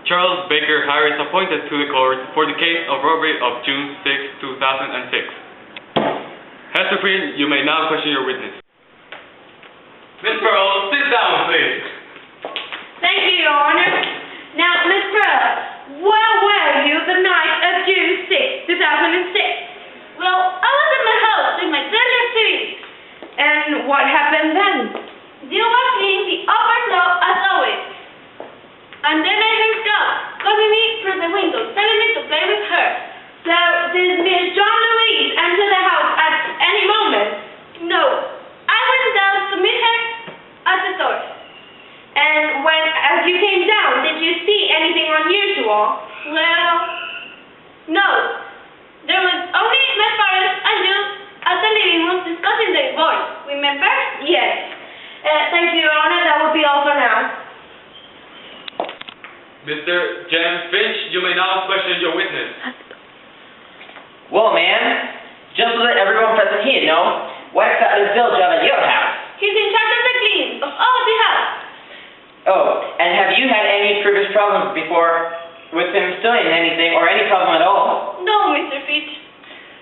Charles Baker Harris appointed to the court for the case of robbery of June 6, 2006. Hester Friend, you may now question your witness. Miss Pearl, sit down, please. Thank you, Your Honor. Now, Miss Pearl, where were you the night of June 6, 2006? Well, I was at my house doing my daily activities. And what happened then? They were cleaning the upper floor as always. And then I heard Scarlet calling me through the window, telling me to play with her. So, did Miss John Louise enter the house at any moment? No, I went down to meet her at the door. And as you came down, did you see anything unusual? Well, no. There was only my parents and you at the living room discussing the divorce. Remember? Yes. Thank you, Your Honor. That will be all for now. Mr. James Finch, you may now question your witness. Well, ma'am, just to let everyone present here know, why is Bill job at your house? He's in charge of the cleaning of all the house. Oh, and have you had any previous problems before with him stealing anything or any problem at all? No, Mr. Finch.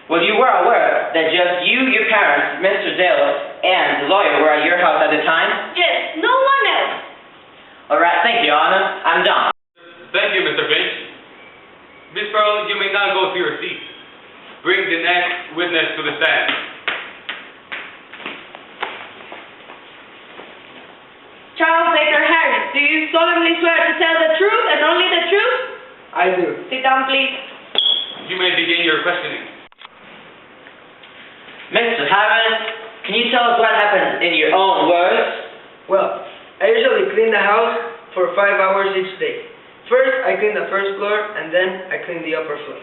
Well, you were aware that just you, your parents, Mr. Dale, and the lawyer were at your house at the time? Yes, no one else. All right, thank you, Your Honor. I'm done. Thank you, Mr. Finch. Miss Pearl, you may now go to your seat. Bring the next witness to the stand. Charles Baker Harris, do you solemnly swear to tell the truth and only the truth? I do. Sit down, please. You may begin your questioning. Mr. Harris, can you tell us what happened in your own words? Well, I usually clean the house for 5 hours each day. First, I clean the first floor, and then I clean the upper floor.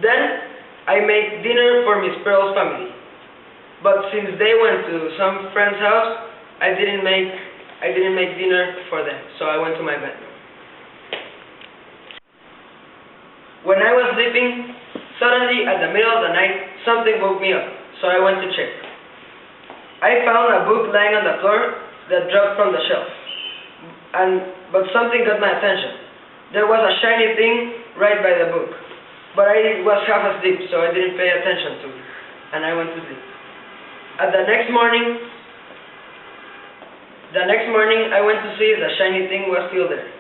Then, I make dinner for Miss Pearl's family. But since they went to some friend's house, I didn't make dinner for them, so I went to my bedroom. When I was sleeping, suddenly at the middle of the night, something woke me up, so I went to check. I found a book lying on the floor that dropped from the shelf. But something got my attention. There was a shiny thing right by the book. But I was half asleep, so I didn't pay attention to it, and I went to sleep. The next morning, I went to see if the shiny thing was still there.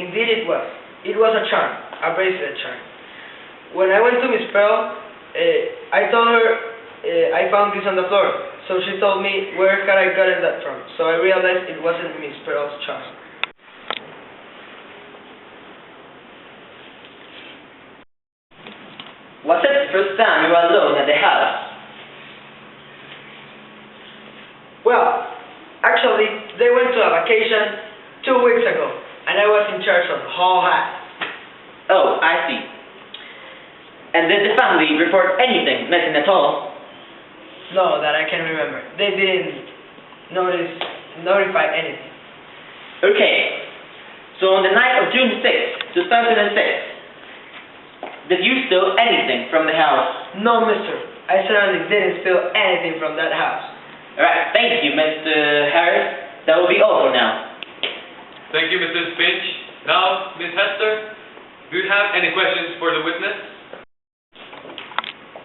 Indeed it was. It was a charm, a bracelet charm. When I went to Miss Pearl, I told her I found this on the floor. So she told me where had I gotten that from. So I realized it wasn't Miss Pearl's charm. Was it the first time you were alone at the house? Well, actually, they went to a vacation 2 weeks ago, and I was in charge of the whole house. Oh, I see. And did the family report anything missing at all? No, that I can remember. They didn't notify anything. Okay. So on the night of June 6, 2006, did you steal anything from the house? No, mister. I certainly didn't steal anything from that house. Alright, thank you, Mr. Harris. That will be all for now. Thank you, Mrs. Finch. Now, Miss Hester, do you have any questions for the witness?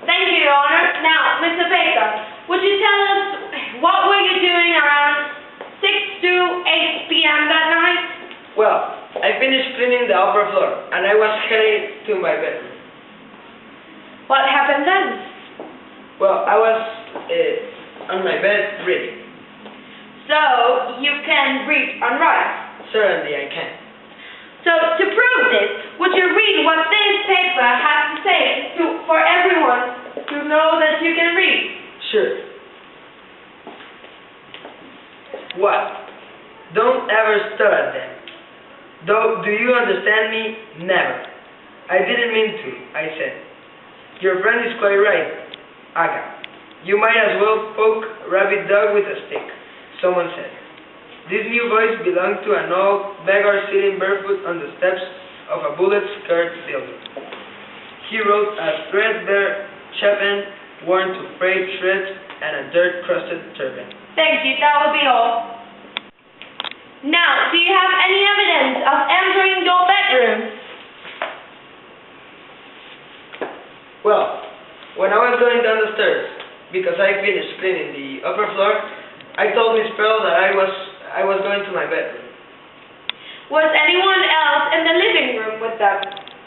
Thank you, Your Honor. Now, Mr. Baker, would you tell us what were you doing around 6 to 8 p.m. that night? Well, I finished cleaning the upper floor, and I was heading to my bedroom. What happened then? Well, I was on my bed reading. So, you can read and write? Certainly I can. So, to prove this, would you read what this paper has to say for everyone to know that you can read? Sure. What? Don't ever stare at them. Though, do you understand me? Never. I didn't mean to, I said. Your friend is quite right, Aga. You might as well poke a rabid dog with a stick, someone said. This new voice belonged to an old beggar sitting barefoot on the steps of a bullet-scarred building. He rode a threadbare chappan worn to frayed shreds and a dirt-crusted turban. Thank you, that will be all. Now, do you have any evidence of entering your bedroom? because I finished cleaning the upper floor, I told Miss Pearl that I was going to my bedroom. Was anyone else in the living room with them?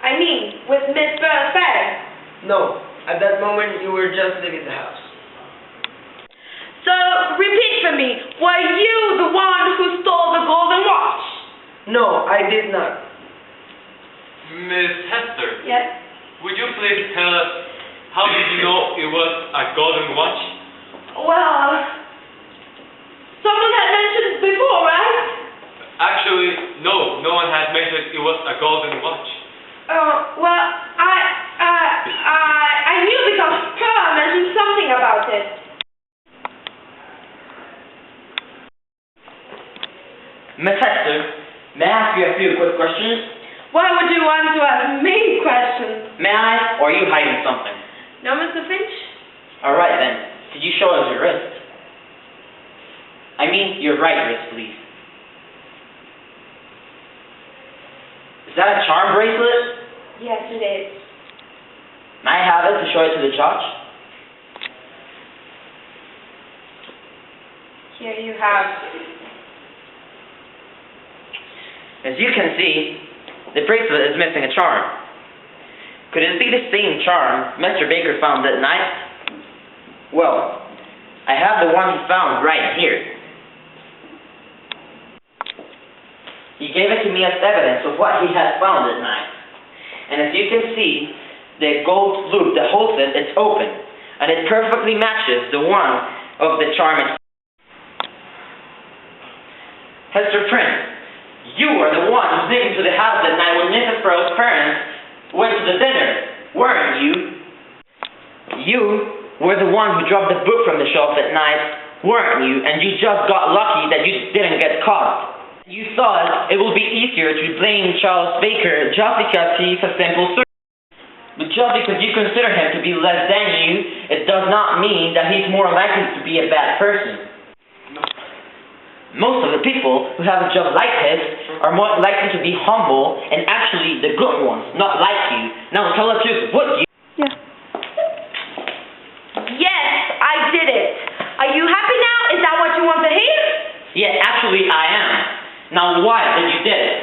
I mean, with Miss Pearl's parents? No, at that moment you were just leaving the house. So, repeat for me, were you the one who stole the golden watch? No, I did not. Miss Hester, Yes. would you please tell us how did you know it was a golden watch? Well, someone had mentioned it before, right? Actually, no one had mentioned it was a golden watch. Well, I knew because Pearl mentioned something about it. Miss Hester, may I ask you a few quick questions? Why would you want to ask me questions? May I, or are you hiding something? No, Mr. Finch? Alright then, could you show us your wrist? I mean, your right wrist, please. Is that a charm bracelet? Yes, it is. May I have it to show it to the judge? Here you have. As you can see, the bracelet is missing a charm. Could it be the same charm Mr. Baker found that night? Well, I have the one he found right here. He gave it to me as evidence of what he had found at night. And as you can see, the gold loop that holds it is open, and it perfectly matches the one of the charm itself. Hester Prince, you are the one who sneaked into the house that night when Mrs. Pearl's parents went to the dinner, weren't you? You were the one who dropped the book from the shelf at night, weren't you? And you just got lucky that you didn't get caught. You thought it would be easier to blame Charles Baker just because he's a simple servant. But just because you consider him to be less than you, it does not mean that he's more likely to be a bad person. Most of the people who have a job like his are more likely to be humble and actually the good ones, not like you. Now tell the truth, would you? Yeah. Yes, I did it. Are you happy now? Is that what you want to hear? Yeah, actually I am. Now why did you did it?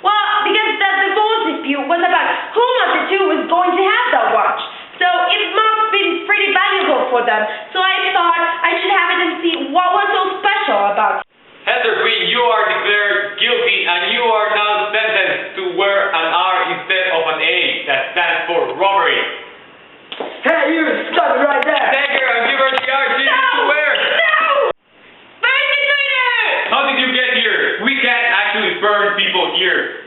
Well, because the divorce dispute was about whom of the two was going to have the watch. So it must have been pretty valuable for them. So I thought I should have it and see what was so special about it. Hester Green, you are declared guilty and you are now sentenced to wear an R instead of an A that stands for robbery. Hey, you stop it right there! Take her and give her the R she needs to wear. No! Burn the traitor! How did you get here? We can't actually burn people here.